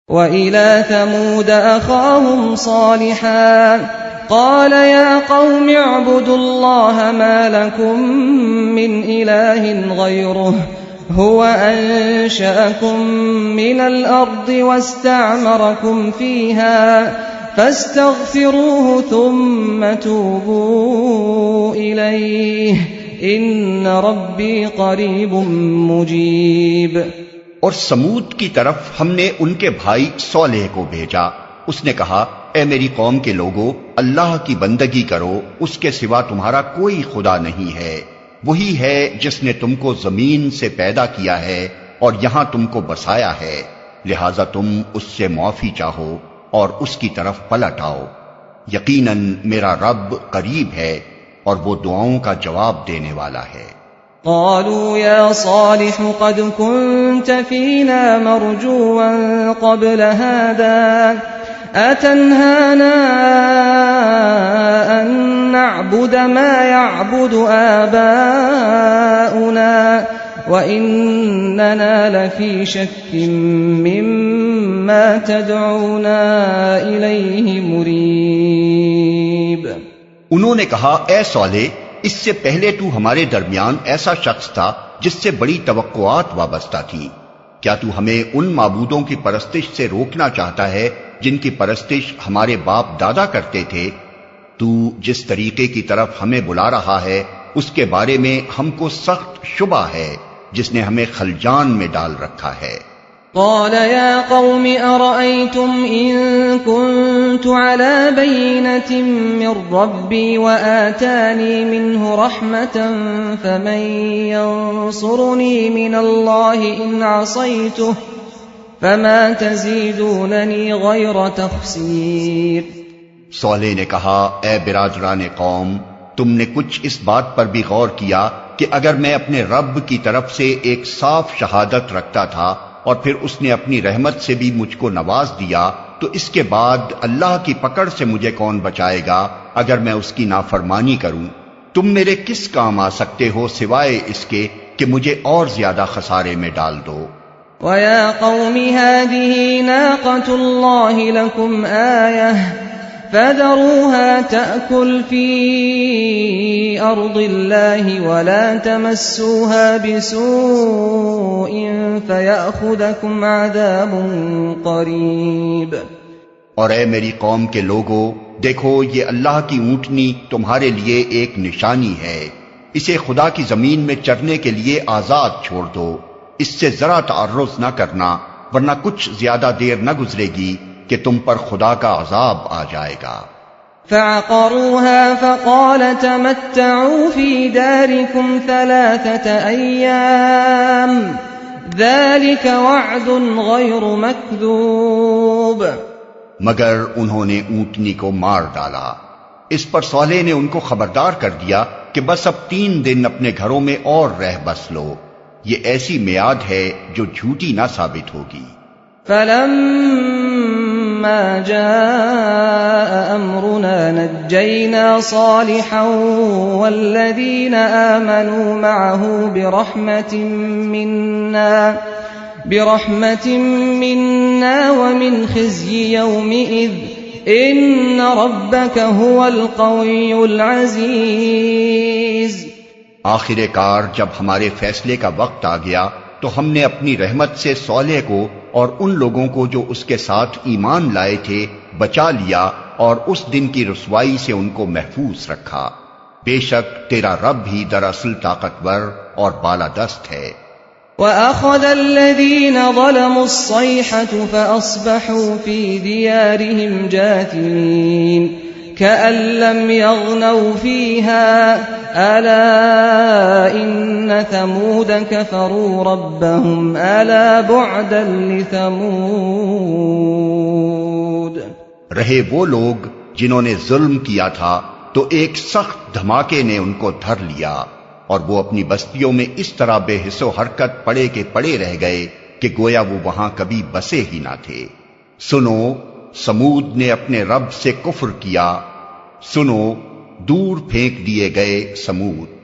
وَإِلَى ثَمُودَ أَخَاهُمْ صَالِحًا قَالَ يَا قَوْمِ اعْبُدُوا اللَّهَ مَا لَكُم مِّنْ إِلَٰهٍ غَيْرُهُ هُوَ أَنشَأَكُم مِّنَ الْأَرْضِ وَاسْتَعْمَرَكُمْ فِيهَا فَاسْتَغْفِرُوهُ ثُمَّ تُوبُوا إِلَيْهِ إِنَّ رَبِّي قَرِيبٌ مُّجِيبٌ۔ اور سمود کی طرف ہم نے ان کے بھائی صالح کو بھیجا۔ اس نے کہا، اے میری قوم کے لوگو، اللہ کی بندگی کرو، اس کے سوا تمہارا کوئی خدا نہیں ہے۔ وہی ہے جس نے تم کو زمین سے پیدا کیا ہے اور یہاں تم کو بسایا ہے، لہذا تم اس سے معافی چاہو اور اس کی طرف پلٹ آؤ۔ یقیناً میرا رب قریب ہے اور وہ دعاؤں کا جواب دینے والا ہے۔ قالوا يا صالح قد كنت فينا مرجوا قبل هذا أتنهانا أن نعبد ما يعبد آباؤنا وإننا لفي شك مما تدعونا إليه مريب۔ انہوں نے کہا، اے صالح، اس سے پہلے تو ہمارے درمیان ایسا شخص تھا جس سے بڑی توقعات وابستہ تھیں۔ کیا تو ہمیں ان معبودوں کی پرستش سے روکنا چاہتا ہے جن کی پرستش ہمارے باپ دادا کرتے تھے؟ تو جس طریقے کی طرف ہمیں بلا رہا ہے اس کے بارے میں ہم کو سخت شبہ ہے جس نے ہمیں خلجان میں ڈال رکھا ہے۔ قال يا قوم أرأيتم إن كنت على بينة من ربي وآتاني منه رحمة فمن ينصرني من الله إن عصيته فما تزيدونني غير تخسير۔ صالح نے کہا، اے برادران قوم، تم نے کچھ اس بات پر بھی غور کیا کہ اگر میں اپنے رب کی طرف سے ایک صاف شہادت رکھتا تھا اور پھر اس نے اپنی رحمت سے بھی مجھ کو نواز دیا تو اس کے بعد اللہ کی پکڑ سے مجھے کون بچائے گا اگر میں اس کی نافرمانی کروں؟ تم میرے کس کام آ سکتے ہو سوائے اس کے کہ مجھے اور زیادہ خسارے میں ڈال دو۔ وَيَا قَوْمِ هَٰذِهِ نَاقَةُ اللَّهِ لَكُمْ آيَةً فَذَرُوهَا تَأْكُلْ فِي أَرْضِ اللَّهِ وَلَا تَمَسُّوهَا بِسُوءٍ فَيَأْخُذَكُمْ عَذَابٌ قَرِيبٌ۔ اور اے میری قوم کے لوگو، دیکھو یہ اللہ کی اونٹنی تمہارے لیے ایک نشانی ہے، اسے خدا کی زمین میں چرنے کے لیے آزاد چھوڑ دو، اس سے ذرا تعرض نہ کرنا ورنہ کچھ زیادہ دیر نہ گزرے گی کہ تم پر خدا کا عذاب آ جائے گا۔ فعقروها فقال تمتعوا في داركم 3 أيام ذلك وعد غير مكذوب۔ مگر انہوں نے اونٹنی کو مار ڈالا۔ اس پر صالح نے ان کو خبردار کر دیا کہ بس اب 3 دن اپنے گھروں میں اور رہ بس لو، یہ ایسی میعاد ہے جو جھوٹی نہ ثابت ہوگی۔ فلما جاء أمرنا نجينا صالحا والذين آمنوا معه برحمة منا ومن خزي يومئذ إن ربك هو القوي العزيز۔ آخر کار جب ہمارے فیصلے کا وقت آ گیا تو ہم نے اپنی رحمت سے صالح کو اور ان لوگوں کو جو اس کے ساتھ ایمان لائے تھے بچا لیا اور اس دن کی رسوائی سے ان کو محفوظ رکھا۔ بے شک تیرا رب ہی دراصل طاقتور اور بالادست ہے۔ وَأَخَذَ الَّذِينَ ظَلَمُوا الصَّيْحَةُ فَأَصْبَحُوا فِي دِيَارِهِمْ جَاثِمِينَ كَأَن لَّمْ يَغْنَوْا فِيهَا أَلَا إِنَّ ثَمُودَ كَفَرُوا رَبَّهُمْ أَلَا بُعْدًا لِثَمُودَ۔ رہے وہ لوگ جنہوں نے ظلم کیا تھا تو ایک سخت دھماکے نے ان کو دھر لیا اور وہ اپنی بستیوں میں اس طرح بے حس و حرکت پڑے کے پڑے رہ گئے کہ گویا وہ وہاں کبھی بسے ہی نہ تھے۔ سنو، سمود نے اپنے رب سے کفر کیا، سنو، دور پھینک دیے گئے سمود۔